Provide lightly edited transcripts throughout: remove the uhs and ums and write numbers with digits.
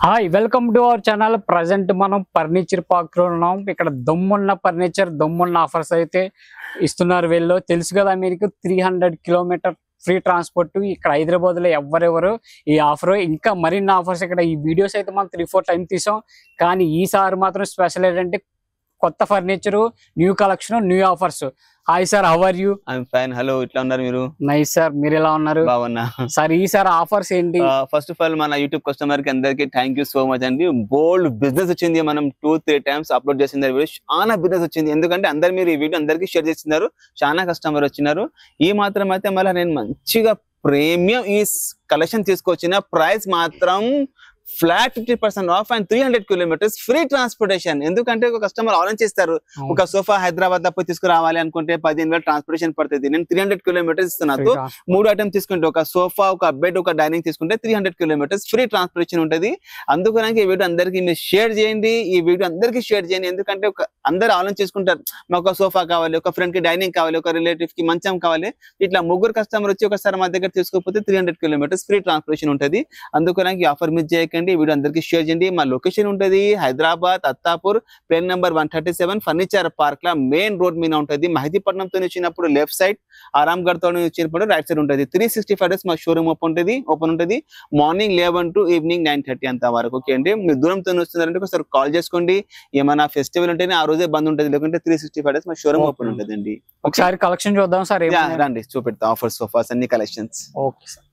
Hi welcome to our channel. Present మనం furniture park లో ఉన్నాం. ఇక్కడ దమ్మున్న ఫర్నిచర్ దమ్మున్న ఆఫర్స్ అయితే ఇస్తున్నారు. వీళ్ళు తెలుసు కదా మీకు 300 కిలోమీటర్ ఫ్రీ ట్రాన్స్పోర్ట్. ఇక్కడ హైదరాబాద్ లో ఎవరెవరు ఈ ఆఫర్ ఇంకా మరిన్ని ఆఫర్స్ ఇక్కడ ఈ వీడియోస్ అయితే మనం 3-4 టైం తీసాం. కానీ ఈసారి మాత్రం స్పెషల్ ఏంటంటే కొత్త furniture, new collection, new offers. Hi sir, how are you? I'm fine. Hello, ఇట్లా ఉన్నారు మీరు? నైస్ సార్, మీరు ఎలా ఉన్నారు? బాగున్నా సార్. ఈసారి ఆఫర్స్ ఏంటి? ఫస్ట్ ఆఫ్ ఆల్ మన యూట్యూబ్ కస్టమర్ కి అందరికి థ్యాంక్ యూ సో మచ్ అండి. బోల్డ్ బిజినెస్ వచ్చింది. మనం 2-3 టైమ్స్ అప్లోడ్ చేసిన వీడియో చాలా బిజినెస్ వచ్చింది. ఎందుకంటే అందరు మీరు ఈ వీడియో అందరికి షేర్ చేస్తున్నారు, చాలా కస్టమర్ వచ్చినారు. ఈ మాత్రం అయితే మళ్ళీ నేను మంచిగా ప్రీమియం ఈ కలెక్షన్ తీసుకొచ్చిన ప్రైస్ మాత్రం flat 50% of and 300 kilometres free transportation. ఎందుకంటే ఒక కస్టమర్ ఆలోచిస్తారు, ఒక సోఫా హైదరాబాద్ దాకా తీసుకురావాలి అనుకుంటే 15,000 ట్రాన్స్పోర్టేషన్ పడుతుంది. నేను 300 కిలోమీటర్స్ ఇస్తున్నాను. 3 ఐటమ్ తీసుకుంటే ఒక సోఫా, ఒక బెడ్, ఒక డైనింగ్ తీసుకుంటే 300 కిలోమీటర్స్ ఫ్రీ ట్రాన్స్పోర్టేషన్ ఉంటుంది. అందుకని ఈ వీడియో అందరికి మీరు షేర్ చేయండి. ఈ వీడియో అందరికి షేర్ చేయండి. ఎందుకంటే అందరు ఆలోచించుకుంటారు, మాకు ఒక సోఫా కావాలి, ఒక ఫ్రెండ్ కి డైనింగ్ కావాలి, ఒక రిలేటివ్ కి మంచం కావాలి. ఇట్లా ముగ్గురు కస్టమర్ వచ్చి ఒకసారి మా దగ్గర తీసుకోకపోతే 300 కిలోమీటర్స్ ఫ్రీ ట్రాన్స్పోర్టేషన్ ఉంటుంది. అందుకని ఈ ఆఫర్ మిస్ చేయకండి. వీడియో అందరికి షేర్ చేయండి. మా లొకేషన్ ఉంటుంది హైదరాబాద్ అత్తాపూర్, ప్లేన్ నెంబర్ 137 ఫర్నిచర్ పార్క్ లా మెయిన్ రోడ్ మీద ఉంటుంది. మహదీపట్నంతో వచ్చినప్పుడు లెఫ్ట్ సైడ్, ఆరాంగఢ్ తో వచ్చినప్పుడు రైట్ సైడ్ ఉంటుంది. 365 డేస్ మా షోరూమ్ ఓపెన్ ఉంటుంది. మార్నింగ్ 11 to ఈవినింగ్ 9:30 అంత వరకు. ఓకే అండి. మీరు దూరంతో వస్తున్నారంటే ఒకసారి కాల్ చేసుకోండి. ఏమైనా ఫెస్టివల్ ఉంటేనే ఆ రోజే బంద్ ఉంటుంది, లేకుంటే 365 డేస్ మా షోరూమ్ ఓపెన్ ఉంటుందండి. ఒకసారి కలెక్షన్ చూద్దాం సార్. రండి, చూపెడతా ఆఫర్స్, సోఫాస్ అన్ని కలెక్షన్స్. Okay sir.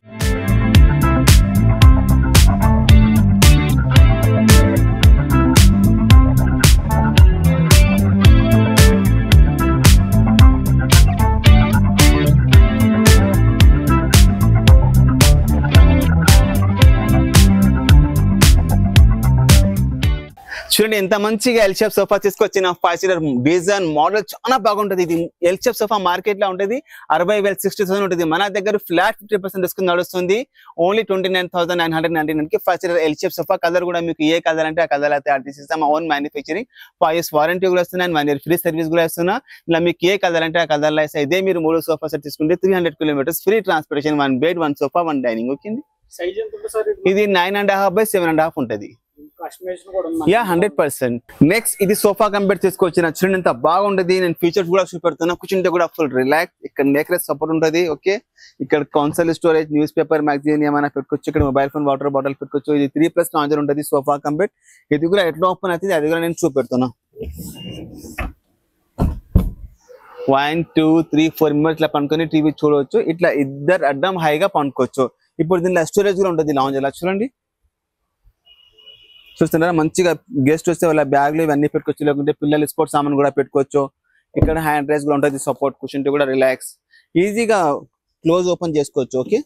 చూడండి ఎంత మంచిగా ఎల్ షేప్ సోఫా తీసుకొచ్చిన 5 సీటర్ డిజైన్ మోడల్ చాలా బాగుంటది. ఇది ఎల్ షేప్ సోఫా మార్కెట్ లో ఉంటది 60,000 60,000 ఉంటుంది. మన దగ్గర ఫ్లాట్ 50% డిస్కౌంట్ నడుస్తుంది. ఓన్లీ 29,999 కి 5 seater L shape sofa. Colour కూడా మీకు ఏ కలర్ అంటే ఆ కలర్ అయితే తయారు చేసిస్తాం. ఓన్ మ్యానుఫ్యాక్చరింగ్, 5 years వారంటీ కూడా వస్తున్నాయి, 1 year ఫ్రీ సర్వీస్ కూడా ఇస్తున్నా. ఇలా మీకు ఏ కలర్ అంటే ఆ కలర్ లో ఇదే మీరు 3 సోఫా సెట్ తీసుకుంటే 300 kilometres free transportation. 1 bed, 1 sofa, 1 dining. Okay అండి. సైజ్ ఎంత ఉంటుంది సార్? ఇది 9.5 by 7.5 ఉంటది. 100%. నెక్స్ట్ ఇది సోఫా కంపేర్ తీసుకొచ్చిన. చూడండి ఎంత బాగుంటది. నేను ఫీచర్స్ కూడా చూపెడుతున్నా. కూర్చుంటే కూడా ఫుల్ రిలాక్స్. ఇక్కడ నెక్ రెస్ట్ సపోర్ట్ ఉంటది. ఓకే, ఇక్కడ console storage, news paper, magazine ఏమైనా పెట్టుకోవచ్చు. ఇక్కడ మొబైల్ ఫోన్, వాటర్ బాటిల్ పెట్టుకోవచ్చు. ఇది 3+ లాంజర్ ఉంటది సోఫా కంపేర్. ఇది కూడా ఎట్లా ఓపెన్ అవుతుంది అది కూడా నేను చూపెడుతున్నా. 1 2 3 4 మెంబర్స్ ఇట్లా పండుకొని టీవీ చూడవచ్చు. ఇట్లా ఇద్దరు అడ్డం హైగా పండుకోవచ్చు. ఇప్పుడు దీనిలో స్టోరేజ్ కూడా ఉంటుంది లాంజ్. ఇలా చూడండి, చూస్తున్నారా? మంచిగా గెస్ట్ వస్తే వాళ్ళ బ్యాగ్లు ఇవన్నీ పెట్టుకోవచ్చు, లేకుంటే పిల్లలు స్పోర్ట్స్ సామాన్ కూడా పెట్టుకోవచ్చు. ఇక్కడ హ్యాండ్ రైస్ కూడా ఉంటుంది సపోర్ట్. కూర్చుంటే కూడా రిలాక్స్, ఈజీగా క్లోజ్ ఓపెన్ చేసుకోవచ్చు. ఓకే,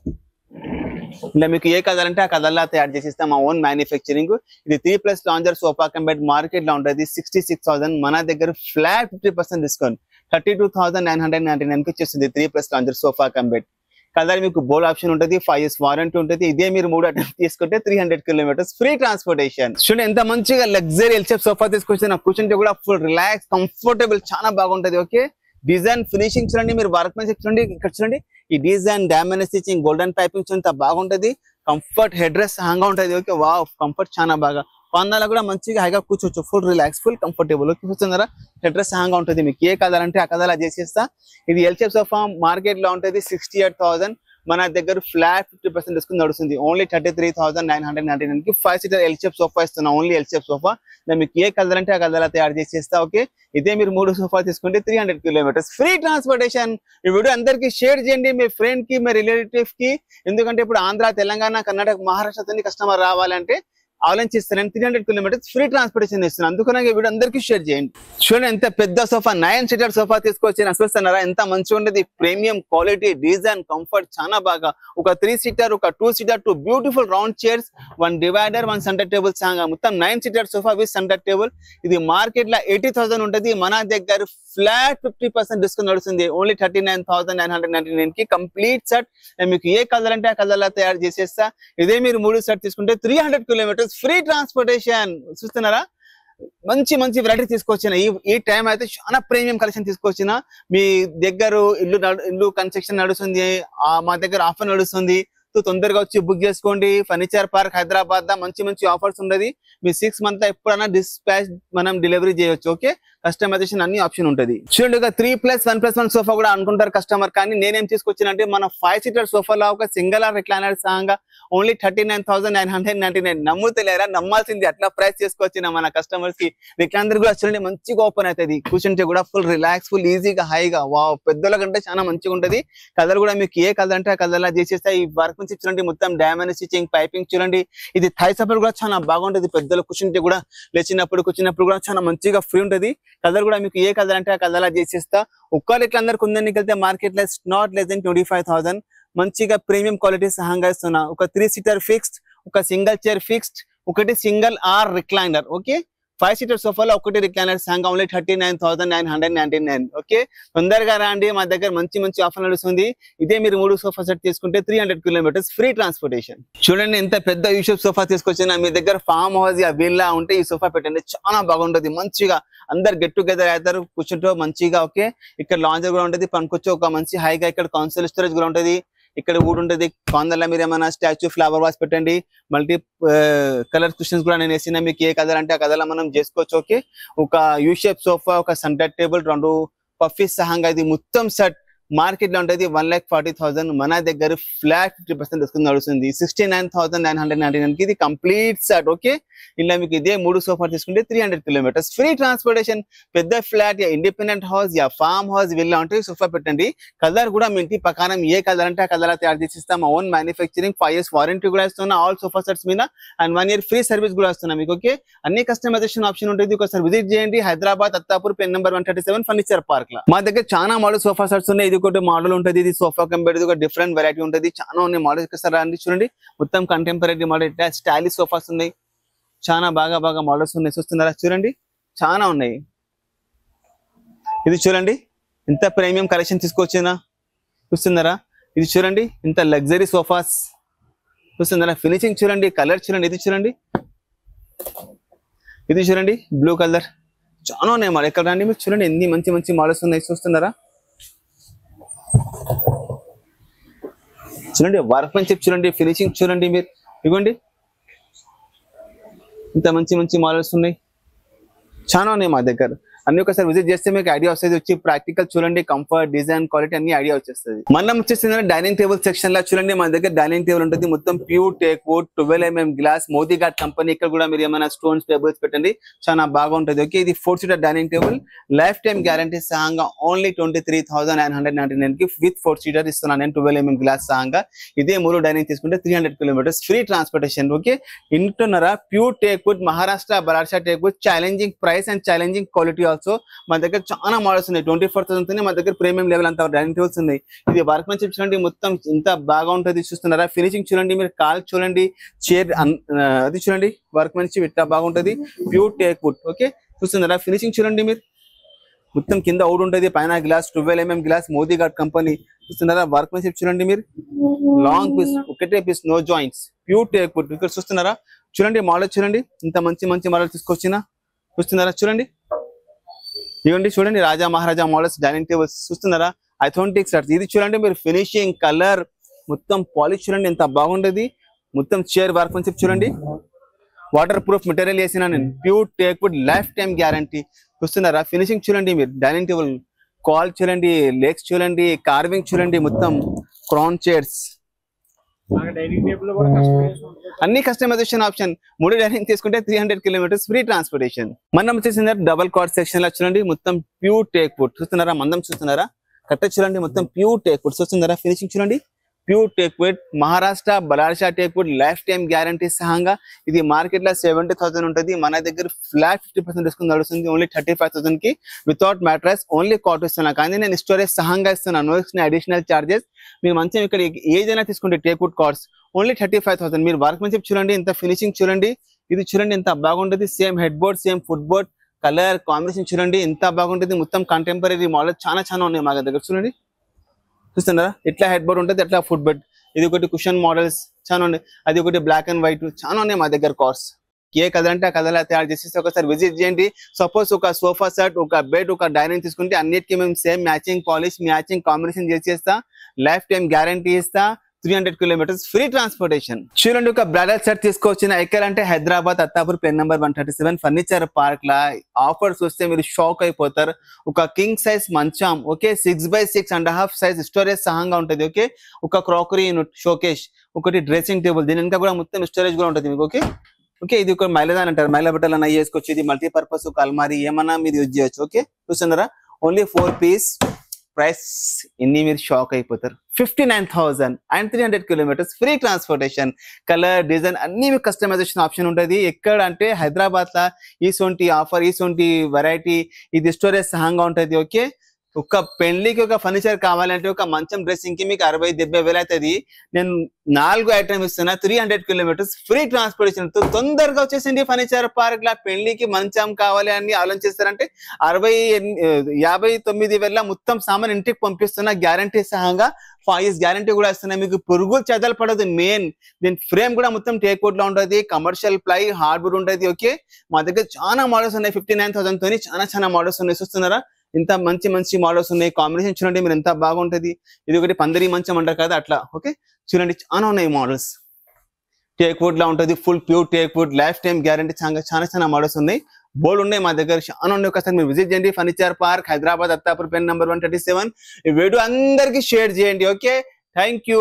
ఇలా మీకు ఏ కలర్ అంటే ఆ కలర్లా తయారు చేసి ఇస్తాం. మా ఓన్ మ్యానుఫ్యాక్చరింగ్. ఇది 3+ లాంజర్ సోఫా కంబెడ్ మార్కెట్ లో ఉంటుంది 66,000. మన దగ్గర ఫ్లాట్ 50% డిస్కౌంట్ 32,999 కి వచ్చేస్తుంది 3+ లాంజర్ సోఫా కంబెడ్. కలర్ మీకు బోల్డ్ ఆప్షన్ ఉంటుంది, 5 years వారంటీ ఉంటుంది. ఇదే మీరు 3 అటెంప్ట్ తీసుకుంటే 300 కిలోమీటర్స్ ఫ్రీ ట్రాన్స్పోర్టేషన్. చూడండి ఎంత మంచిగా లగ్జరీ ఎల్ షేప్ సోఫా తీసుకొచ్చిన. కూర్చుంటే కూడా ఫుల్ రిలాక్స్, కంఫర్టబుల్, చాలా బాగుంటది. ఓకే, డిజైన్ ఫినిషింగ్ చూడండి, మీరు వర్క్ మెన్షిప్ చూడండి. ఇక్కడ చూడండి ఈ design, diamond stitching, golden piping చూడండి బాగుంటది. కంఫర్ట్, హెడ్ రెస్ట్ హంగా ఉంటది. ఓకే, వావ్, కంఫర్ట్ చాలా బాగా. పందాలు కూడా మంచిగా హైగా కూర్చోవచ్చు. Full relax, full comfortable. చూస్తున్నారా? హెడ్ రెస్ట్ హంగా ఉంటుంది. మీకు ఏ కలర్ అంటే ఆ కలర్ చేసేస్తా. ఇది ఎల్ షేప్ సోఫా మార్కెట్ లో ఉంటుంది 68,000. మన దగ్గర ఫ్లాట్ 50% డిస్కౌంట్ నడుస్తుంది. ఓన్లీ 33,999 కి 5 సీటర్ ఎల్ షేప్ సోఫా ఇస్తున్నా. Only L shape sofa. మీకు ఏ కలర్ అంటే ఆ కలర్ తయారు చేసేస్తా. ఓకే, ఇదే మీరు 3 సోఫా తీసుకుంటే 300 కిలోమీటర్స్ ఫ్రీ ట్రాన్స్పోర్టేషన్. ఈ వీడియో అందరికి షేర్ చేయండి, మీ ఫ్రెండ్ కి, మీ రిలేటివ్ కి. ఎందుకంటే ఇప్పుడు ఆంధ్ర, తెలంగాణ, కర్ణాటక, మహారాష్ట్రతో కస్టమర్ రావాలంటే ఆలోచిస్తాను 300 కిలోమీటర్స్ ఫ్రీ ట్రాన్స్పోర్టేషన్ ఇస్తున్నాను. అందుకనే వీడియో అందరికీ షేర్ చేయండి. చూడండి ఎంత పెద్ద సోఫా, 9 సీటర్ సోఫా తీసుకొచ్చి చూస్తున్నారా? ఎంత మంచిగా ఉండేది. ప్రీమియం క్వాలిటీ, డిజైన్, కంఫర్ట్ చాలా బాగా. ఒక 3 సీటర్, ఒక 2 seater, 2 beautiful round chairs, 1 divider, 1 centre table సాంగా. మొత్తం 9 seater sofa with centre table. ఇది మార్కెట్ లో 80,000 ఉంటుంది. మన దగ్గర ఫ్లాట్ 50% డిస్కౌంట్ నడుస్తుంది. ఓన్లీ 39,999 కి కంప్లీట్ సెట్. మీకు ఏ కలర్ అంటే ఆ కలర్ లా తయారు చేసేస్తా. ఇదే మీరు 3 సెట్ తీసుకుంటే 300 కిలోమీటర్స్ ఫ్రీ ట్రాన్స్పోర్టేషన్. చూస్తున్నారా? మంచి మంచి వెరైటీ తీసుకొచ్చిన. ఈ టైం అయితే చాలా ప్రీమియం కలెక్షన్ తీసుకొచ్చిన. మీ దగ్గర ఇల్లు కన్స్ట్రక్షన్ నడుస్తుంది, మా దగ్గర ఆఫర్ నడుస్తుంది. తొందరగా వచ్చి బుక్ చేసుకోండి. ఫర్నిచర్ పార్క్ హైదరాబాద్ మంచి మంచి ఆఫర్స్ ఉండదు. మీ 6 months ఎప్పుడైనా డిస్పాచ్ మనం డెలివరీ చేయొచ్చు. ఓకే, కస్టమైజేషన్ అన్ని ఆప్షన్ ఉంటుంది. చూడండి, ఒక 3+1+1 సోఫా కూడా అనుకుంటారు కస్టమర్, కానీ నేనేం తీసుకొచ్చానంటే మన 5-seater సోఫాలో ఒక సింగిల్ ఆర్ రిక్లైనర్ సహంగా ఓన్లీ 39,999. నమ్ముతలేరా? నమ్మాల్సింది, అట్లా ప్రైస్ చేసుకొచ్చిన మన కస్టమర్స్ కి. రిక్లైనర్ కూడా చూడండి మంచిగా ఓపెన్ అవుతుంది, కూర్చుంటే కూడా ఫుల్ రిలాక్స్, ఫుల్ ఈజీగా హాయిగా. వావ్, పెద్దల కంటే చాలా మంచిగా ఉంటది. కలర్ కూడా మీకు ఏ కలర్ అంటే ఆ కలర్ లా చేసేస్తా. ఈ వర్క్ నుంచి చూడండి మొత్తం డైమండ్ స్టిచింగ్, పైపింగ్ చూడండి. ఇది థై సపోర్ట్ కూడా చాలా బాగుంటది. పెద్దలు కూర్చుంటే కూడా లేచినప్పుడు కూర్చున్నప్పుడు కూడా చాలా మంచిగా ఫ్రీ ఉంటది. కలర్ కూడా మీకు ఏ కలర్ అంటే ఆ కలర్ లా చేసేస్తా. ఒక్క ఇట్లా అందరు కుందరికి వెళ్తే మార్కెట్ లో నాట్ లెస్ దెన్ 25,000 మంచిగా ప్రీమియం క్వాలిటీ సహంగా ఇస్తున్నా. ఒక 3-seater ఫిక్స్డ్, ఒక సింగిల్ చైర్ ఫిక్స్డ్, ఒకటి single or recliner. Okay, 5-seater సోఫాలో ఒకటి రిక్లైనర్ సహంగా ఓన్లీ 39,999. ఓకే, తొందరగా రండి, మా దగ్గర మంచి మంచి ఆఫర్ నడుస్తుంది. ఇదే మీరు 3 సోఫా సెట్ తీసుకుంటే 300 kilometers ఫ్రీ ట్రాన్స్పోర్టేషన్. చూడండి ఎంత పెద్ద యూషప్ సోఫా తీసుకొచ్చినా. మీ దగ్గర ఫామ్ హౌస్ యా విల్లా ఉంటే ఈ సోఫా పెట్టండి, చాలా బాగుంటది. మంచిగా అందరు గెట్ టుగెదర్ అవుతారు కూర్చుంటూ మంచిగా. ఓకే, ఇక్కడ లాంజర్ కూడా ఉంటది, పనుకొచ్చి ఒక మంచి హైగా. ఇక్కడ కౌన్సిల్ స్టోరేజ్ కూడా ఉంటది. ఇక్కడ వుడ్ ఉంటది. కార్నర్లో మీరు ఏమైనా స్టాచ్యూ, ఫ్లవర్ వాస్ పెట్టండి. మల్టీ కలర్ క్వశ్చన్స్ కూడా నేను వేసిన, మీకు ఏ కలర్ అంటే ఆ కలర్ మనం చేసుకోవచ్చు. ఓకే, ఒక యూ షేప్ సోఫా, ఒక సెంటర్ టేబుల్, 2 పఫీస్ సహంగా ఇది మొత్తం సెట్ మార్కెట్ లో ఉంటది 1,40,000. మన దగ్గర ఫ్లాట్ 50% డిస్కౌంట్ నడుస్తుంది. 69,999 కి ఇది కంప్లీట్ సెట్. ఓకే, ఇలా మీకు ఇదే 3 సోఫా తీసుకుంటే 300 kilometers ఫ్రీ ట్రాన్స్పోర్టేషన్. పెద్ద flat yeah independent house yeah farm house villa ఉంటే సోఫా పెట్టండి. కలర్ కూడా మీ ఇంటి ప్రకారం ఏ కలర్ అంటే ఆ కలర్ తయారు చేసి ఇస్తాం. ఓన్ మ్యానుఫ్యాక్చరింగ్, 5 years వారంటీ కూడా ఇస్తున్నా ఆల్ సోఫా సెట్స్ మీద, అండ్ 1 year ఫ్రీ సర్వీస్ కూడా ఇస్తున్నా మీకు. ఓకే, అన్ని కస్టమైజేషన్ ఆప్షన్ ఉంటుంది. ఒకసారి విజిట్ చేయండి. హైదరాబాద్ అత్తాపూర్, పెన్ నెంబర్ 137, ఫర్నిచర్ పార్క్ లో. మా దగ్గర చాలా మోడల్ సోఫా సెట్స్ ఉన్నాయి. ఇది ఒకటి మోడల్ ఉంటుంది. ఇది సోఫా కంపెనీ ఒక డిఫరెంట్ వెరైటీ ఉంటుంది. చాలా ఉన్నాయి మోడల్స్. ఒకసారి అండి చూడండి, మొత్తం కంటెంపరీ మోడల్, ఇట్లా స్టైలిష్ సోఫాస్ ఉన్నాయి. చాలా బాగా బాగా మోడల్స్ ఉన్నాయి. చూస్తున్నారా? చూడండి చాలా ఉన్నాయి. ఇది చూడండి ఎంత ప్రీమియం కలెక్షన్ తీసుకొచ్చినా. చూస్తున్నారా? ఇది చూడండి ఇంత లగ్జరీ సోఫాస్. చూస్తున్నారా? ఫినిషింగ్ చూడండి, కలర్ చూడండి. ఇది చూడండి, ఇది చూడండి బ్లూ కలర్. చాలా ఉన్నాయి మోడల్. ఎక్కడ రండి మీరు చూడండి ఎన్ని మంచి మంచి మోడల్స్ ఉన్నాయి. చూస్తున్నారా? చూడండి వర్క్మెన్షిప్ చూడండి, ఫినిషింగ్ చూడండి. మీరు ఇవ్వండి ఇంత మంచి మంచి మోడల్స్ ఉన్నాయి. చాలా ఉన్నాయి మా దగ్గర. అన్ని ఒకసారి విజిట్ చేస్తే మీకు ఐడియా వస్తుంది. వచ్చి ప్రాక్టికల్ చూడండి, కంఫర్ట్, డిజైన్, క్వాలిటీ అన్ని ఐడియా వచ్చేస్తుంది. మనం వచ్చేసింది డైనింగ్ టేబుల్ సెక్షన్ లో. చూడండి మన దగ్గర డైనింగ్ టేబుల్ ఉంటుంది. మొత్తం pure teak wood, 12mm glass, Modi guard company. ఇక్కడ కూడా మీరు ఏమైనా స్టోన్స్ టేబుల్స్ పెట్టండి, చాలా బాగుంటుంది. ఓకే, ఇది 4-seater dining table, life time guarantee సహంగా ఓన్లీ 23,999 కి విత్ 4-seater ఇస్తున్నాను నేను, 12mm గ్లాస్ సహంగా. ఇదే 3 డైనింగ్ తీసుకుంటే 300 kilometers ఫ్రీ ట్రాన్స్పోర్టేషన్. ఓకే, ఇంటున్నారా? Pure teak wood, Maharashtra Ballarshah teak wood, challenging price and challenging quality. Also మా దగ్గర చాలా మోడల్స్ ఉన్నాయి. 24,000 మా దగ్గర ప్రీమియం లెవెల్ అంతా డైనింగ్ టేబుల్స్ ఉన్నాయి. ఇది వర్క్మెన్షిప్ చూడండి, మొత్తం ఇంత బాగా ఉంటుంది. చూస్తున్నారా? ఫినిషింగ్ చూడండి, మీరు కాల్ చూడండి, చైర్ అది చూడండి, వర్క్మెన్షిప్ ఇట్లా బాగుంటది. Pure teak wood. ఓకే, చూస్తున్నారా? ఫినిషింగ్ చూడండి, మీరు మొత్తం కింద వుడ్ ఉంటుంది, పైన glass, 12mm glass, Modi guard company. చూస్తున్నారా? వర్క్మెన్షిప్ చూడండి, మీరు లాంగ్ పీస్, ఒకటే పీస్, no joints, pure teak wood. ఇక్కడ చూస్తున్నారా? చూడండి మోడల్ చూడండి, ఇంత మంచి మంచి మోడల్ తీసుకొచ్చినా. చూస్తున్నారా? చూడండి, ఇవ్వండి చూడండి, రాజా మహారాజా మోడల్స్ డైనింగ్ టేబుల్స్. చూస్తున్నారా? Authentic sets. ఇది చూడండి మీరు, ఫినిషింగ్, కలర్, మొత్తం పాలిష్ చూడండి ఎంత బాగుంటది. మొత్తం చైర్ వర్క్మెన్షిప్ చూడండి, వాటర్ ప్రూఫ్ మెటీరియల్ వేసిన నేను, pure teak wood, life time guarantee. చూస్తున్నారా? ఫినిషింగ్ చూడండి, మీరు డైనింగ్ టేబుల్ కాల్ చూడండి, లెగ్స్ చూడండి, కార్వింగ్ చూడండి, మొత్తం క్రౌన్ చైర్స్, అన్ని కస్టమైజేషన్ ఆప్షన్. 3 డైనింగ్ తీసుకుంటే 300 kilometers ఫ్రీ ట్రాన్స్పోర్టేషన్. మనం వచ్చేసింది డబల్ కార్డ్ సెక్షన్ లో. చూడండి మొత్తం ప్యూర్ టేక్ వుడ్. చూస్తున్నారా? మందం చూస్తున్నారా? కట్ట చూడండి, మొత్తం ప్యూర్ టేక్ వుడ్. చూస్తున్నారా? ఫినిషింగ్ చూడండి, pure teak wood, Maharashtra Ballarshah teak wood, life time guarantee సహంగా. ఇది మార్కెట్ లో 70,000 ఉంటుంది. మన దగ్గర ఫ్లాట్ 50% డిస్కౌంట్ నడుస్తుంది ఓన్లీ 35,000 కి వితౌట్ మ్యాట్రెస్. ఓన్లీ కాట్ ఇస్తున్నా, కానీ నేను స్టోరేజ్ సహంగా ఇస్తున్నాను, అడిషనల్ చార్జెస్. మీరు మంచిగా ఇక్కడ ఏదైనా తీసుకుంటే టేక్ వుడ్ కార్డ్స్ ఓన్లీ 35,000. మీరు వర్క్మెన్షిప్ చూడండి, ఇంత ఫినిషింగ్ చూడండి. ఇది చూడండి ఎంత బాగుంటుంది. Same head board, same foot board, colour combination చూడండి ఎంత బాగుంటుంది. మొత్తం కంటెంపరీ మోడల్ చాలా చాలా ఉన్నాయి మా దగ్గర. చూడండి, చూస్తున్నారా? ఎట్లా హెడ్ బోర్డ్ ఉంటుంది, ఎట్లా ఫుట్ బెడ్. ఇది ఒకటి కుషన్ మోడల్స్ చాలా ఉన్నాయి. అది ఒకటి బ్లాక్ అండ్ వైట్, చాలా ఉన్నాయి మా దగ్గర కార్స్. ఏ కలర్ అంటే ఆ కలర్ తయారు చేసి ఒకసారి విజిట్ చేయండి. సపోజ్ ఒక సోఫా సెట్, ఒక బెడ్, ఒక డైనింగ్ తీసుకుంటే అన్నిటికీ మేము same matching polish, matching combination చేసేస్తా, లైఫ్ టైం గ్యారంటీ ఇస్తా, 300 kilometers ఫ్రీ ట్రాన్స్పోర్టేషన్. చూడండి ఒక బ్రైడల్ సెట్ తీసుకొచ్చిన ఎక్కడంటే హైదరాబాద్ అత్తాపూర్ పెన్ నెంబర్ 137 ఫర్నిచర్ పార్క్ లా ఆఫర్స్ వస్తే మీరు షాక్ అయిపోతారు. ఒక కింగ్ సైజ్ మంచం, ఓకే, 6x6.5 సైజ్ స్టోరేజ్ సహంగా ఉంటుంది. ఓకే, ఒక క్రాకరీ షోకేష్, ఒకటి డ్రెస్సింగ్ టేబుల్, దీని ఇంకా కూడా మొత్తం స్టోరేజ్ కూడా ఉంటుంది మీకు. ఓకే ఓకే, ఇది ఒక మైలదాన్ అంటారు, మైల బట్టలు అన్న చేసుకోవచ్చు. ఇది మల్టీపర్పస్ ఒక అల్మారీ ఏమన్నా మీరు యూజ్ చేయొచ్చు. ఓకే చూస్తున్నారా, ఓన్లీ 4 పీస్, ప్రైస్ ఇన్ని మీరు షాక్ అయిపోతారు. 59,000 and 300 kilometers free transportation. Colour design అన్ని మీకు కస్టమైజేషన్ ఆప్షన్ ఉంటుంది. ఎక్కడ అంటే హైదరాబాద్ లా ఈసొంటి ఆఫర్, ఈసొంటి వెరైటీ, ఇది స్టోరేజ్ సహంగా ఉంటుంది. ఓకే, ఒక పెళ్లికి ఒక ఫర్నిచర్ కావాలంటే ఒక మంచం డ్రెస్సింగ్ కి మీకు 60-70 వేలు అవుతుంది. నేను 4 ఐటమ్ ఇస్తున్నా, 300 kilometers ఫ్రీ ట్రాన్స్పోర్టేషన్. తొందరగా వచ్చేసింది ఫర్నిచర్ పార్క్ లా. పెళ్లికి మంచం కావాలి అని ఆలోచిస్తారంటే 59 వేల మొత్తం సామాన్ ఇంటికి పంపిస్తున్నా, గ్యారంటీ సహంగా 5 years గ్యారంటీ కూడా ఇస్తున్నా. మీకు పురుగులు చెదలు పడదు. మెయిన్ దీని ఫ్రేమ్ కూడా మొత్తం టేక్వుడ్ లో ఉంటుంది, కమర్షియల్ ప్లై హార్డ్వుడ్ ఉంటుంది. ఓకే, మా దగ్గర చాలా మోడల్స్ ఉన్నాయి. 59,000 తోని చాలా మోడల్స్ ఉన్నాయి. చూస్తున్నారా, ఇంత మంచి మంచి మోడల్స్ ఉన్నాయి. కాంబినేషన్ చూడండి మీరు ఎంత బాగుంటది. ఇది ఒకటి పందిరి మంచం అంటారు కదా అట్లా. ఓకే చూడండి చాలా ఉన్నాయి మోడల్స్. టేక్వుడ్ లా ఉంటుంది, full pure teakwood, life time guarantee. చాలా మోడల్స్ ఉన్నాయి, బోల్డ్ ఉన్నాయి మా దగ్గర, చాలా ఉన్నాయి. ఒకసారి మీరు విజిట్ చేయండి. ఫర్నిచర్ పార్క్ హైదరాబాద్ అత్తాపూర్ పెన్ నెంబర్ 137. ఈ వీడియో అందరికి షేర్ చేయండి. Okay, thank you.